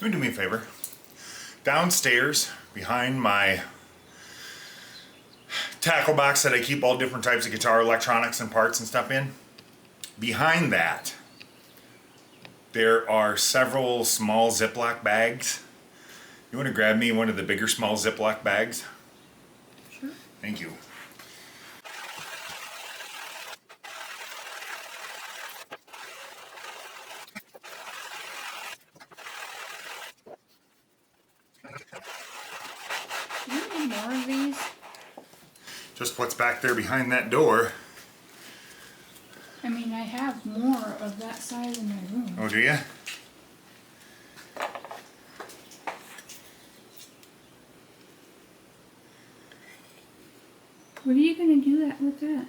You do me a favor. Downstairs, behind my tackle box that I keep all different types of guitar electronics and parts and stuff in, behind that, there are several small Ziploc bags. You want to grab me one of the bigger small Ziploc bags? Sure. Thank you. Do you need more of these? Just what's back there behind that door. I mean, I have more of that size in my room. Oh, do you? What are you going to do with that?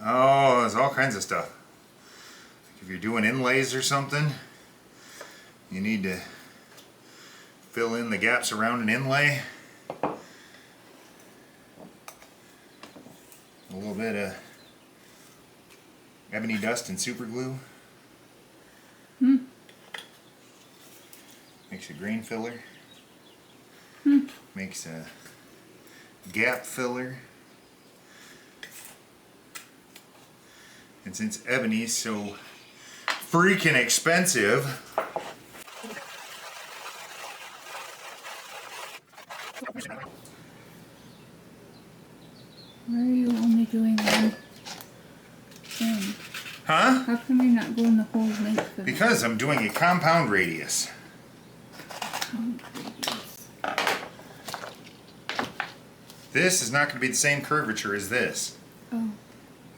Oh, there's all kinds of stuff. If you're doing inlays or something, you need to fill in the gaps around an inlay. A little bit of ebony dust and super glue. Makes a grain filler. Makes a gap filler. And since ebony's so freaking expensive, Why are you only doing one thing? huh? How come you're not going the whole length of Because I'm doing a compound radius. This is not going to be the same curvature as this. Oh.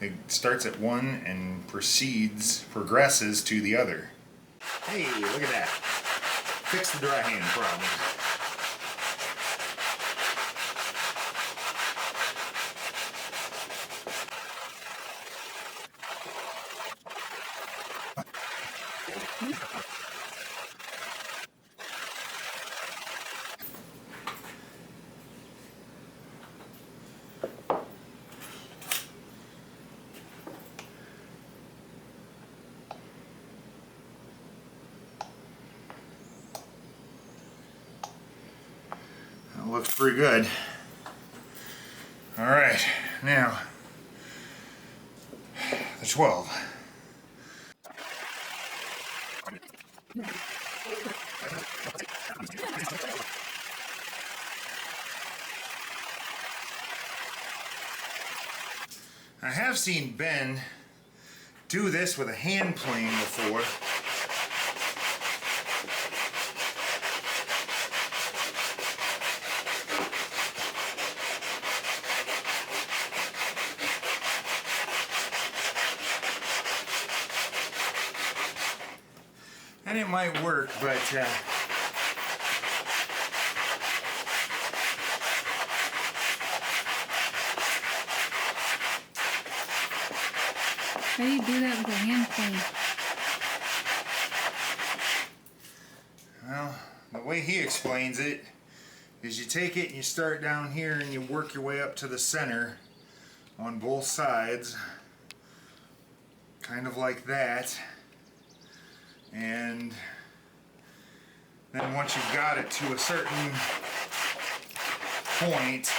It starts at one and progresses to the other. Hey, look at that. Fix the dry hand problem. That looks pretty good. All right, now the 12. I have seen Ben do this with a hand plane before. And it might work, but How do you do that with a hand plane? well, the way he explains it is you take it and you start down here and you work your way up to the center on both sides, kind of like that. And then once you've got it to a certain point,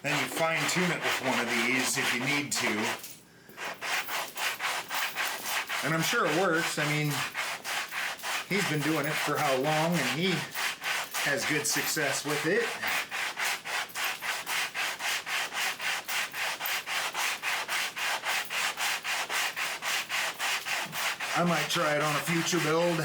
then you fine tune it with one of these if you need to. And I'm sure it works. I mean, he's been doing it for how long, and he has good success with it. I might try it on a future build.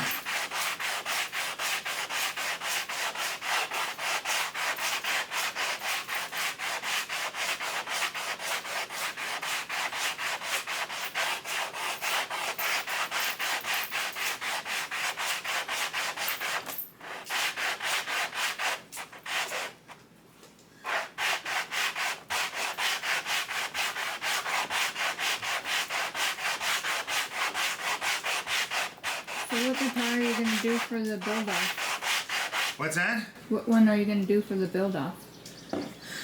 So what guitar are you going to do for the build-off? What's that? What one are you going to do for the build-off?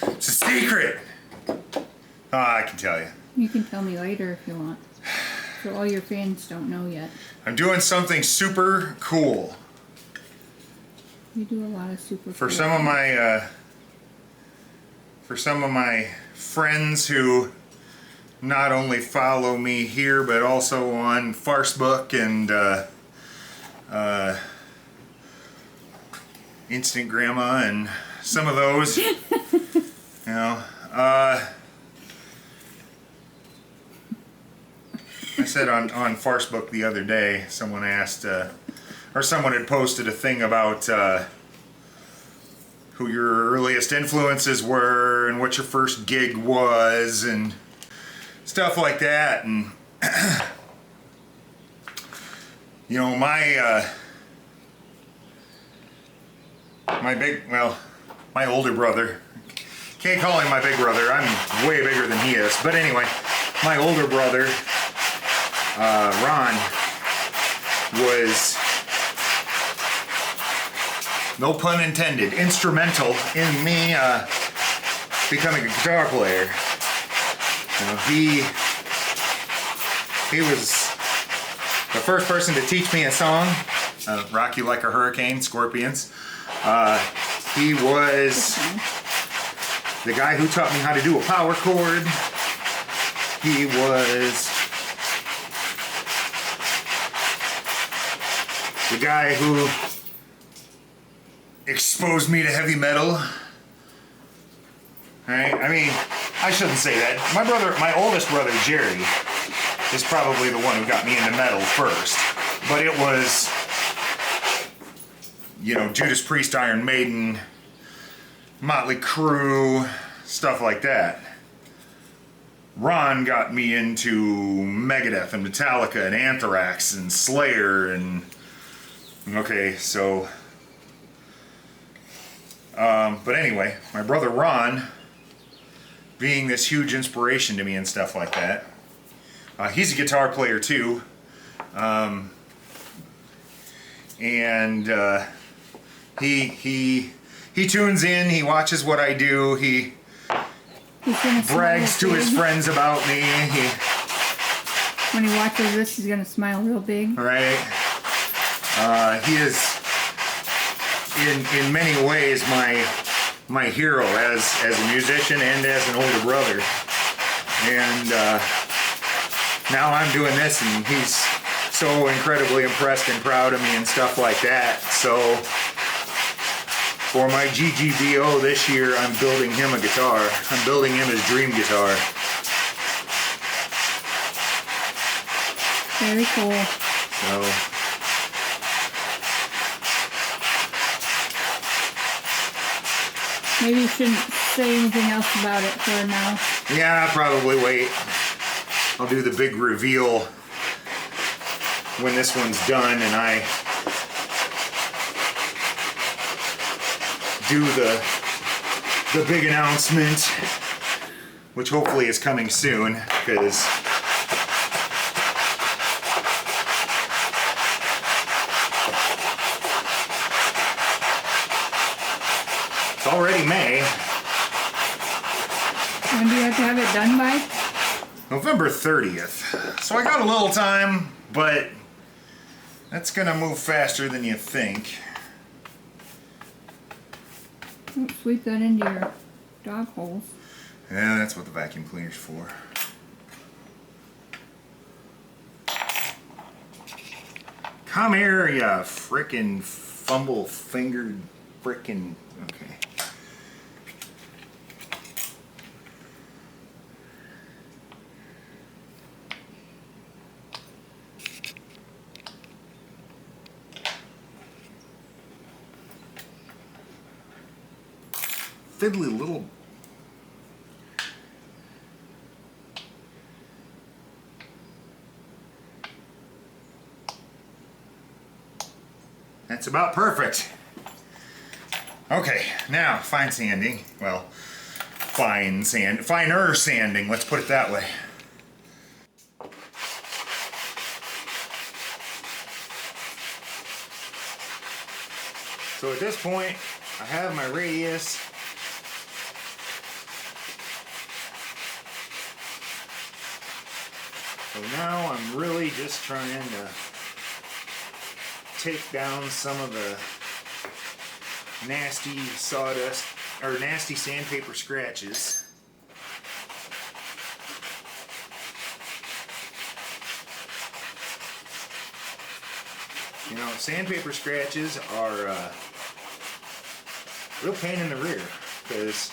It's a secret! Oh, I can tell you. You can tell me later if you want. So all your fans don't know yet. I'm doing something super cool. You do a lot of super. For cool some of my friends who not only follow me here but also on Farcebook and Instant Grandma and some of those, you know, I said on Farcebook the other day, someone asked, or someone had posted a thing about who your earliest influences were and what your first gig was and stuff like that. And you know, my older brother, can't call him my big brother, I'm way bigger than he is, but anyway, my older brother Ron was, no pun intended, instrumental in me becoming a guitar player. You know, he was the first person to teach me a song, Rock You Like a Hurricane, Scorpions. He was the guy who taught me how to do a power chord. He was the guy who exposed me to heavy metal. Right? I mean, I shouldn't say that. My oldest brother, Jerry, is probably the one who got me into metal first. But it was, you know, Judas Priest, Iron Maiden, Motley Crue, stuff like that. Ron got me into Megadeth and Metallica and Anthrax and Slayer and... Okay, so... but anyway, my brother Ron, being this huge inspiration to me and stuff like that, he's a guitar player too. And he tunes in, he watches what I do, he brags to his friends about me. When he watches this, he's gonna smile real big. Right. He is in many ways my hero as a musician and as an older brother. And now I'm doing this and he's so incredibly impressed and proud of me and stuff like that. So for my GGBO this year, I'm building him a guitar. I'm building him his dream guitar. Very cool. So maybe you shouldn't say anything else about it for now. yeah, I'll probably wait. I'll do the big reveal when this one's done and I do the big announcement, which hopefully is coming soon, because it's already May. When do you have to have it done by? November 30th. So I got a little time, but that's gonna move faster than you think. Don't sweep that into your dog holes. Yeah, that's what the vacuum cleaner's for. Come here, ya frickin' fumble-fingered frickin'... Okay. Fiddly little... That's about perfect. Okay, now fine sanding. Well, finer sanding, let's put it that way. So at this point, I have my radius. So now I'm really just trying to take down some of the nasty sawdust or nasty sandpaper scratches. You know, sandpaper scratches are a real pain in the rear, because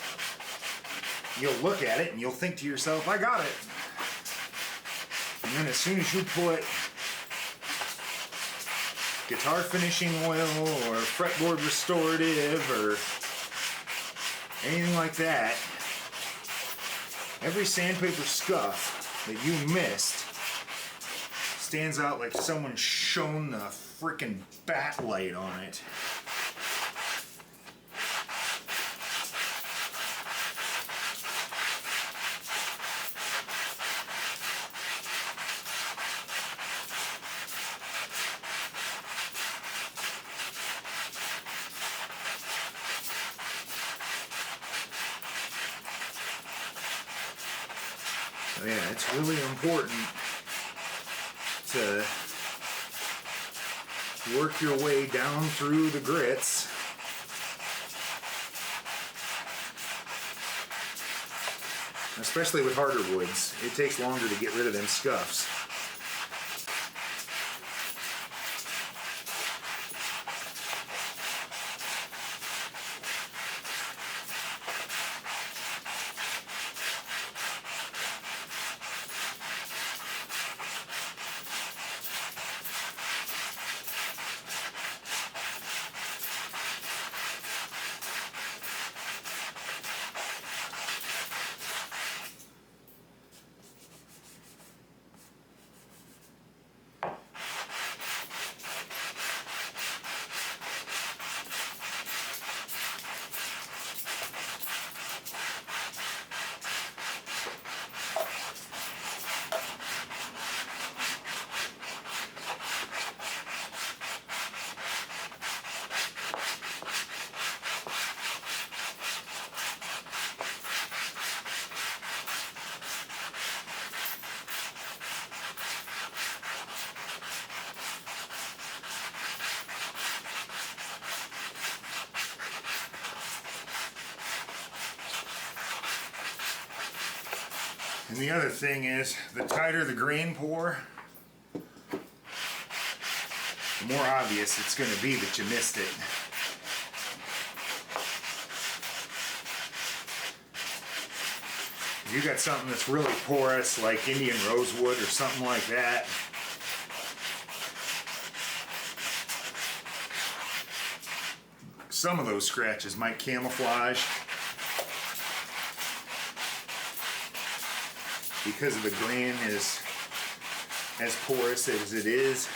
you'll look at it and you'll think to yourself, I got it. And then as soon as you put guitar finishing oil or fretboard restorative or anything like that, every sandpaper scuff that you missed stands out like someone shone the frickin' bat light on it. So yeah, it's really important to work your way down through the grits. Especially with harder woods, it takes longer to get rid of them scuffs. And the other thing is, the tighter the grain pour, the more obvious it's going to be that you missed it. If you got something that's really porous, like Indian rosewood or something like that, some of those scratches might camouflage because of the grain is as porous as it is.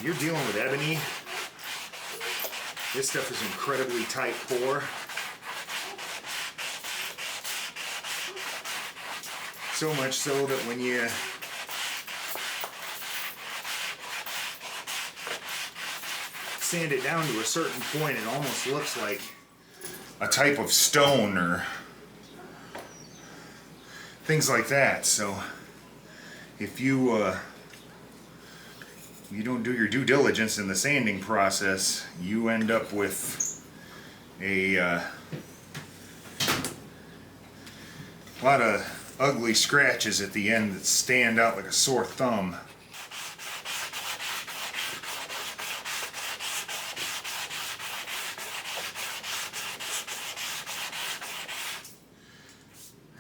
You're dealing with ebony. This stuff is incredibly tight pour. So much so that when you sand it down to a certain point, it almost looks like a type of stone or things like that. So if you don't do your due diligence in the sanding process, you end up with a lot of ugly scratches at the end that stand out like a sore thumb.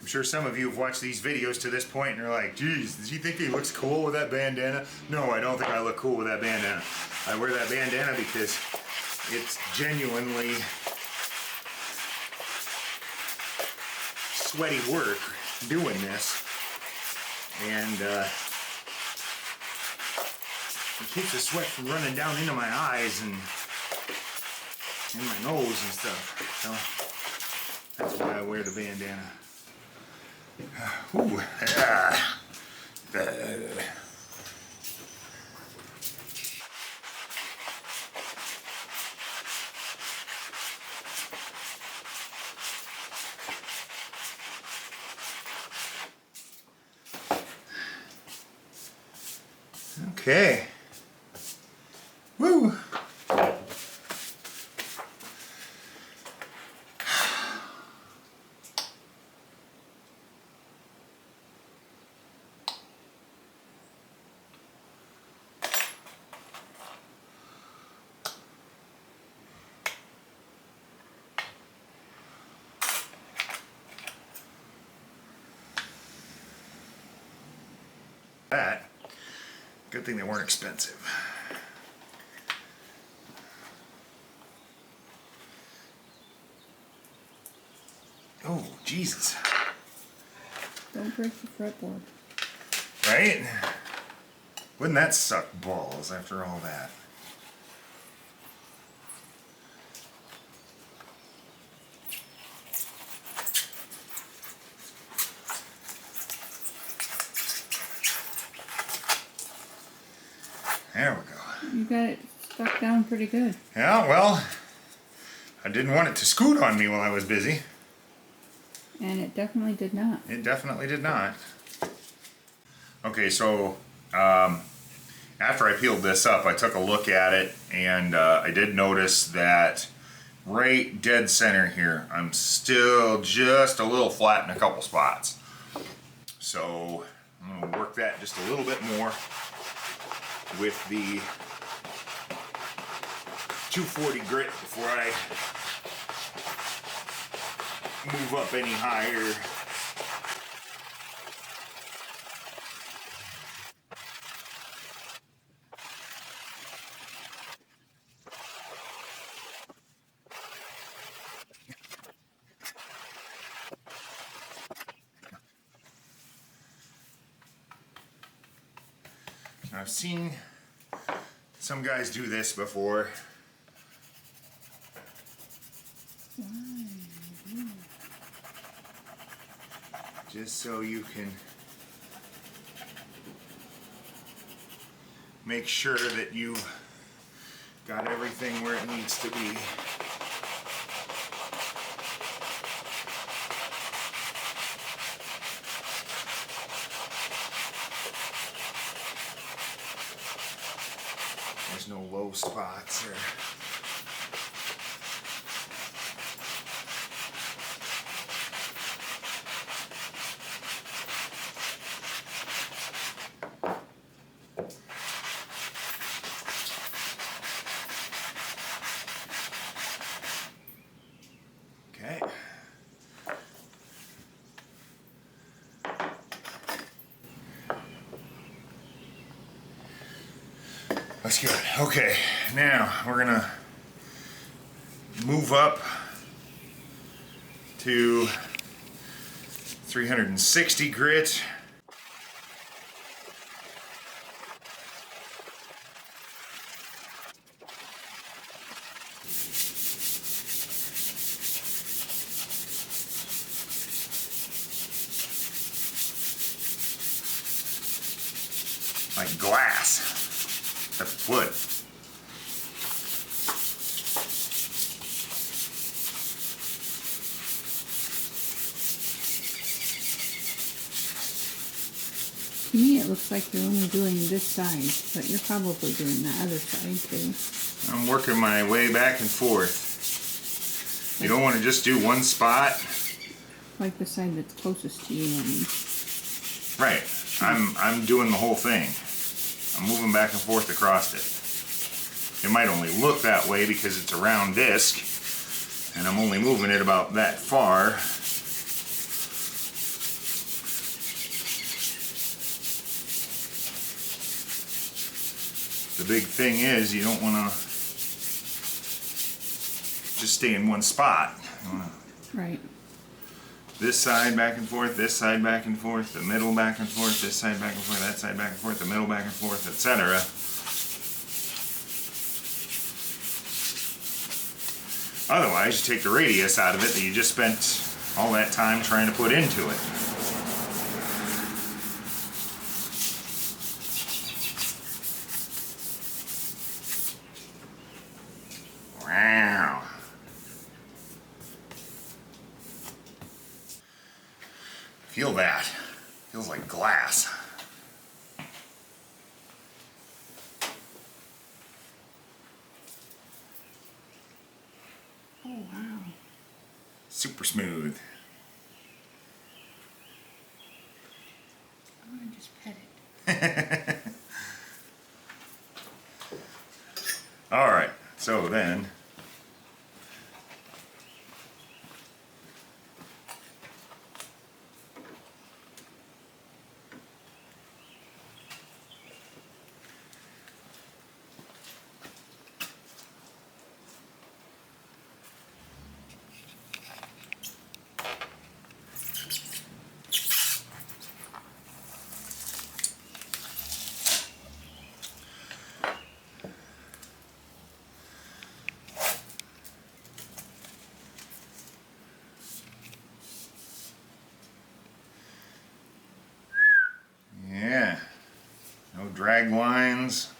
I'm sure some of you have watched these videos to this point and are like, geez, does he think he looks cool with that bandana? No, I don't think I look cool with that bandana. I wear that bandana because it's genuinely sweaty work doing this. And it keeps the sweat from running down into my eyes and in my nose and stuff. So that's why I wear the bandana. Ooh, Okay. Woo. That. Good thing they weren't expensive. Oh, Jesus. Don't break the fretboard. Right? Wouldn't that suck balls after all that? There we go. You got it stuck down pretty good. Yeah, well, I didn't want it to scoot on me while I was busy. And it definitely did not. It definitely did not. Okay, so after I peeled this up, I took a look at it, and I did notice that right dead center here, I'm still just a little flat in a couple spots. So I'm going to work that just a little bit more with the 240 grit before I move up any higher. I've seen some guys do this before. Just so you can make sure that you got everything where it needs to be. There's no low spots or okay. That's good. Okay, now we're gonna move up to 360 grit. Like glass. That's wood. To me, it looks like you're only doing this side, but you're probably doing the other side too. I'm working my way back and forth. You don't want to just do one spot. Like the side that's closest to you, I mean. Right. I'm doing the whole thing. I'm moving back and forth across it. It might only look that way because it's a round disc, and I'm only moving it about that far. The big thing is you don't want to just stay in one spot. Right. This side back and forth, this side back and forth, the middle back and forth, this side back and forth, that side back and forth, the middle back and forth, etc. Otherwise, you take the radius out of it that you just spent all that time trying to put into it. Wow. Feel that. Feels like glass. Oh, wow. Super smooth. I want to just pet it. All right, so then drag lines.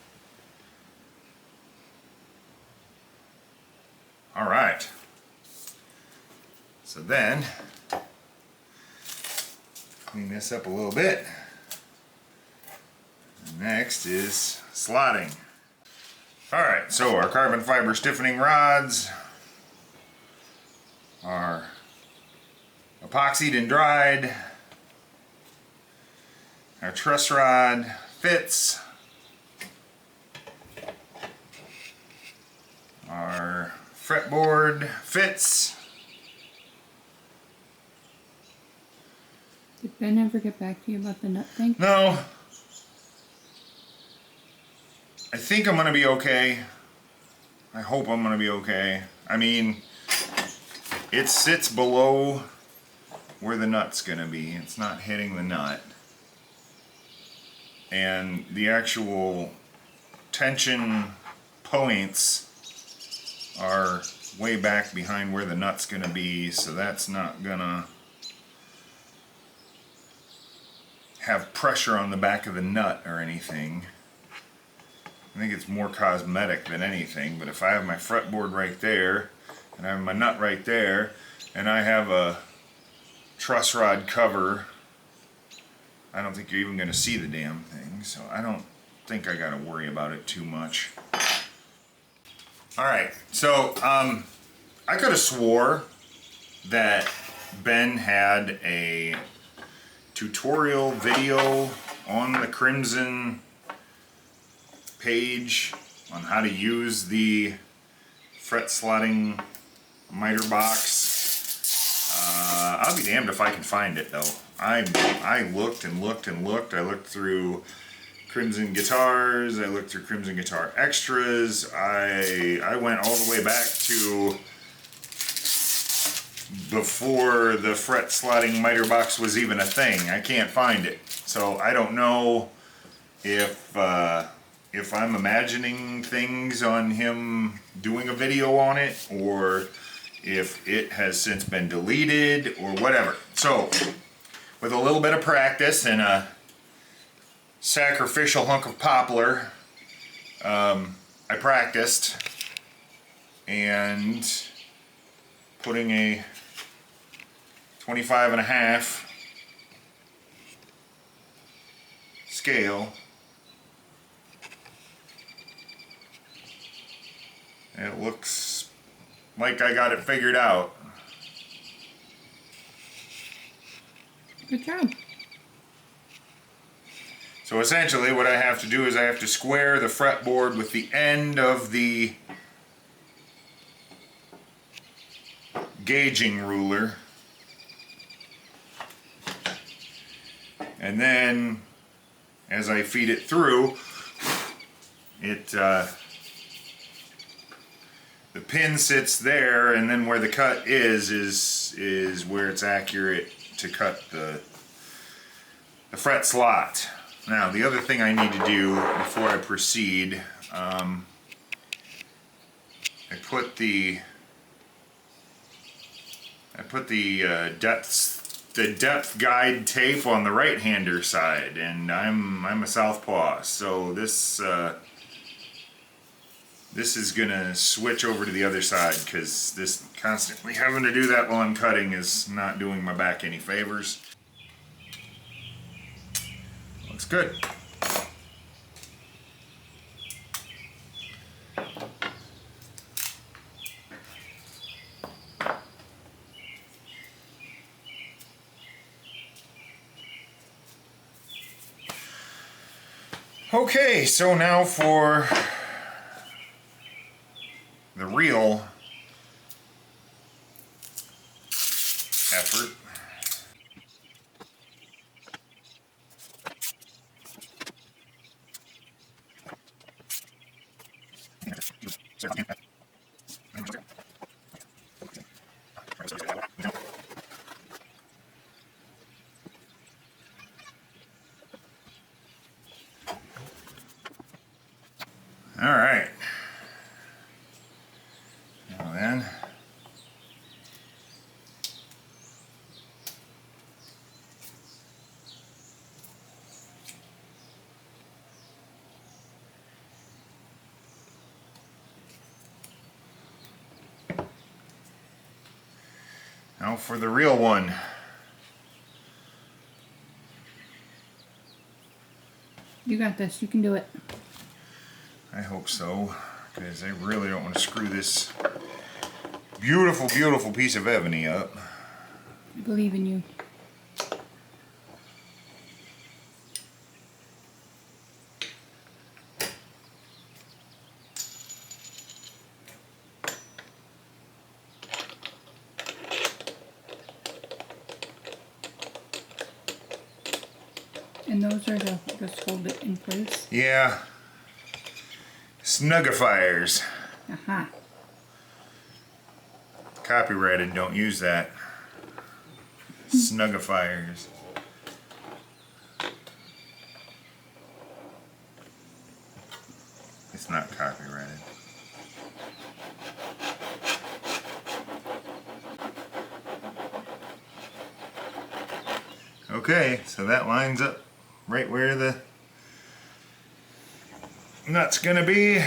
All right. So then, clean this up a little bit. Next is slotting. All right, so our carbon fiber stiffening rods are epoxied and dried. Our truss rod fits. Our fretboard fits. Did Ben ever get back to you about the nut thing? No. I think I'm gonna be okay. I hope I'm gonna be okay. I mean, it sits below where the nut's gonna be. It's not hitting the nut. And the actual tension points are way back behind where the nut's gonna be, so that's not gonna have pressure on the back of the nut or anything. I think it's more cosmetic than anything, but if I have my fretboard right there, and I have my nut right there, and I have a truss rod cover, I don't think you're even going to see the damn thing, so I don't think I got to worry about it too much. Alright, so I could have swore that Ben had a tutorial video on the Crimson page on how to use the fret slotting miter box. I'll be damned if I can find it though. I looked and looked and looked. I looked through Crimson Guitars, I looked through Crimson Guitar Extras, I went all the way back to before the fret slotting miter box was even a thing. I can't find it. So I don't know if I'm imagining things on him doing a video on it, or if it has since been deleted, or whatever. So, with a little bit of practice and a sacrificial hunk of poplar, I practiced, and putting a 25.5 scale, it looks like I got it figured out. Good job. So essentially what I have to do is I have to square the fretboard with the end of the gauging ruler. And then as I feed it through, the pin sits there, and then where the cut is where it's accurate to cut the fret slot. Now the other thing I need to do before I proceed, I put the depth guide tape on the right-hander side, and I'm a southpaw, so this is gonna switch over to the other side, because this constantly having to do that while I'm cutting is not doing my back any favors. Looks good. Okay, so now for the real effort. All right. Now then, Now for the real one. You got this. You can do it. I hope so, because I really don't want to screw this beautiful, beautiful piece of ebony up. I believe in you. And those are to just hold it in place. Yeah. Snuggifiers. Aha. Copyrighted, don't use that. Snuggifiers. It's not copyrighted. Okay, so that lines up right where the nut's gonna be.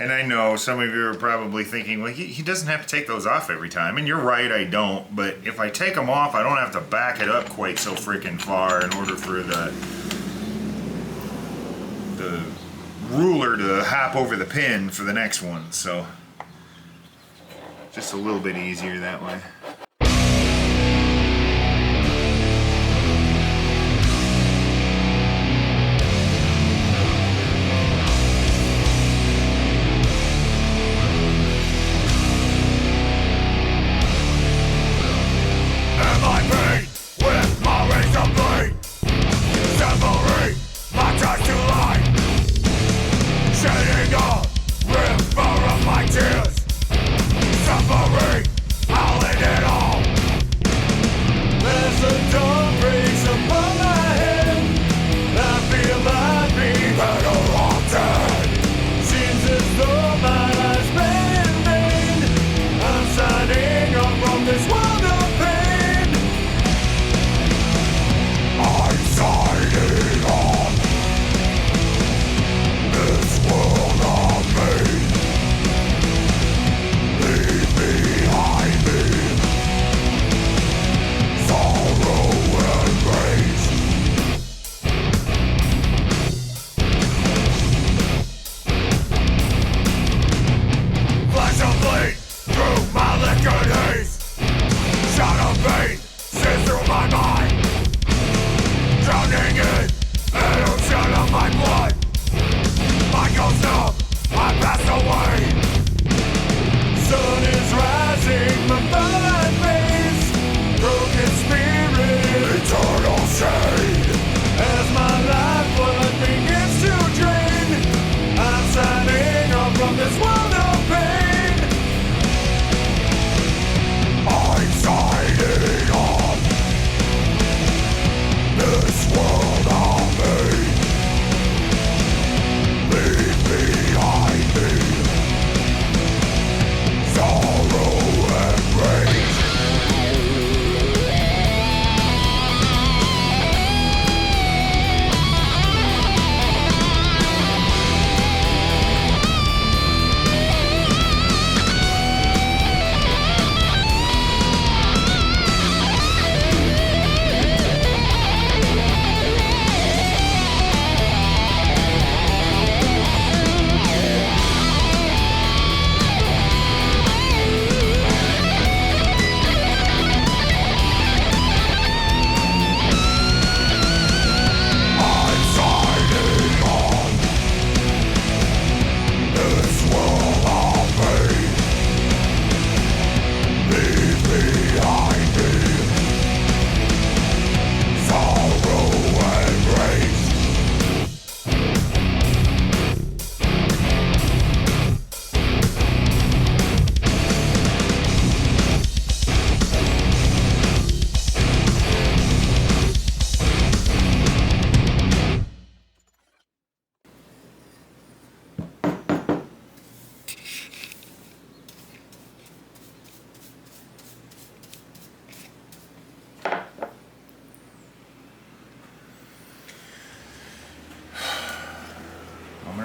And I know some of you are probably thinking, well, he doesn't have to take those off every time. And you're right, I don't. But if I take them off, I don't have to back it up quite so freaking far in order for the ruler to hop over the pin for the next one. So just a little bit easier that way. This world of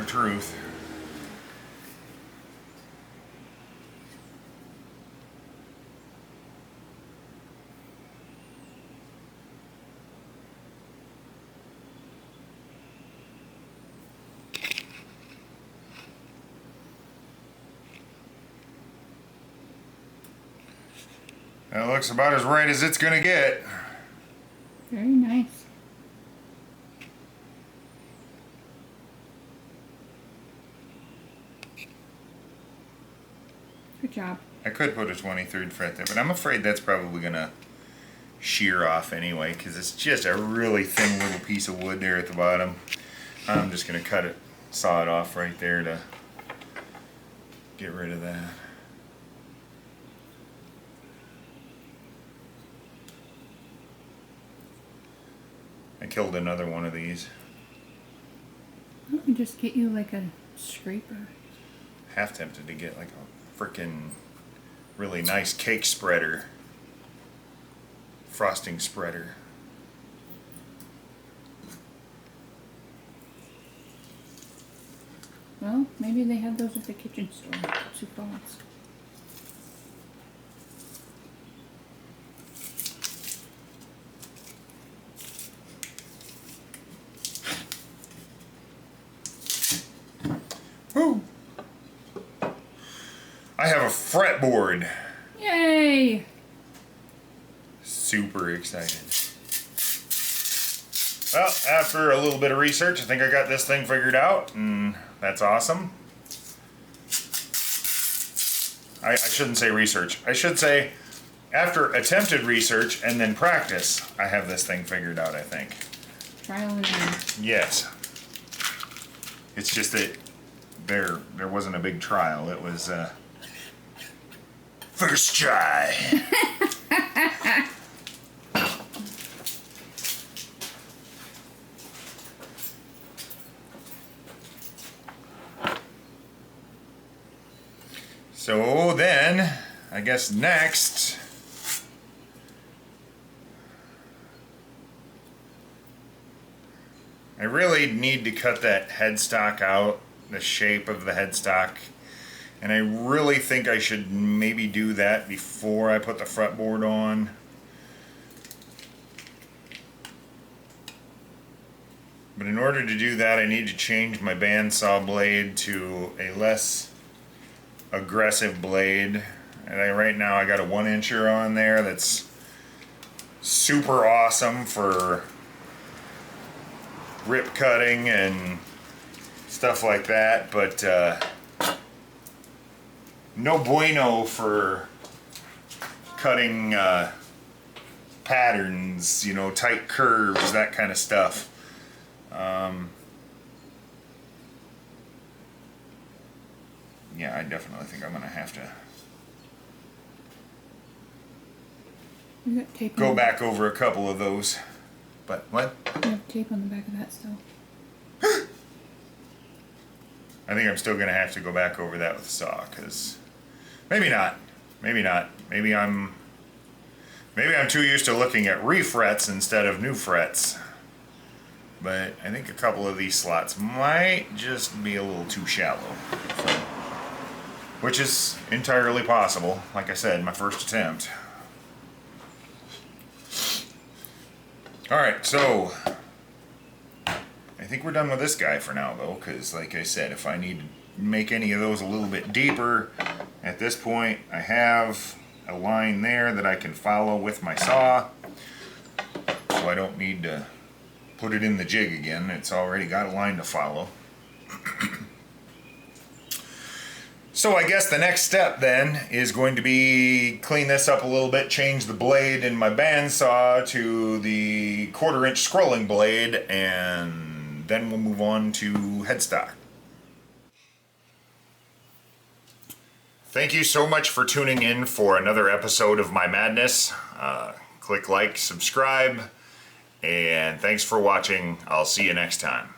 our truth. That looks about as right as it's gonna get. Very nice. Good job. I could put a 23rd fret there, but I'm afraid that's probably gonna shear off anyway, because it's just a really thin little piece of wood there at the bottom. I'm just gonna cut it, saw it off right there to get rid of that. I killed another one of these. Why don't we just get you like a scraper? Half tempted to get like a frickin' really nice cake spreader. Frosting spreader. Well, maybe they have those at the kitchen store. Sioux Falls. Woo! I have a fretboard. Yay! Super excited. Well, after a little bit of research, I think I got this thing figured out, and that's awesome. I shouldn't say research. I should say after attempted research and then practice, I have this thing figured out, I think. Trial and error. Yes. It's just that there wasn't a big trial. It was first try. So then, I guess next, I really need to cut that headstock out, the shape of the headstock, and I really think I should maybe do that before I put the fretboard on. But in order to do that, I need to change my bandsaw blade to a less aggressive blade. And right now I got a 1-incher on there that's super awesome for rip cutting and stuff like that, but no bueno for cutting patterns, you know, tight curves, that kind of stuff. Yeah, I definitely think I'm gonna have to You got tape go on back over a couple of those. But what? You have tape on the back of that still. I think I'm still gonna have to go back over that with a saw, because maybe not. Maybe not. Maybe I'm too used to looking at refrets instead of new frets. But I think a couple of these slots might just be a little too shallow. So, which is entirely possible. Like I said, my first attempt. Alright, so I think we're done with this guy for now, though, because like I said, if I need to make any of those a little bit deeper, at this point I have a line there that I can follow with my saw, so I don't need to put it in the jig again. It's already got a line to follow. So I guess the next step then is going to be clean this up a little bit, change the blade in my bandsaw to the 1/4-inch scrolling blade, and then we'll move on to headstock. Thank you so much for tuning in for another episode of my madness. Click like, subscribe, and thanks for watching. I'll see you next time.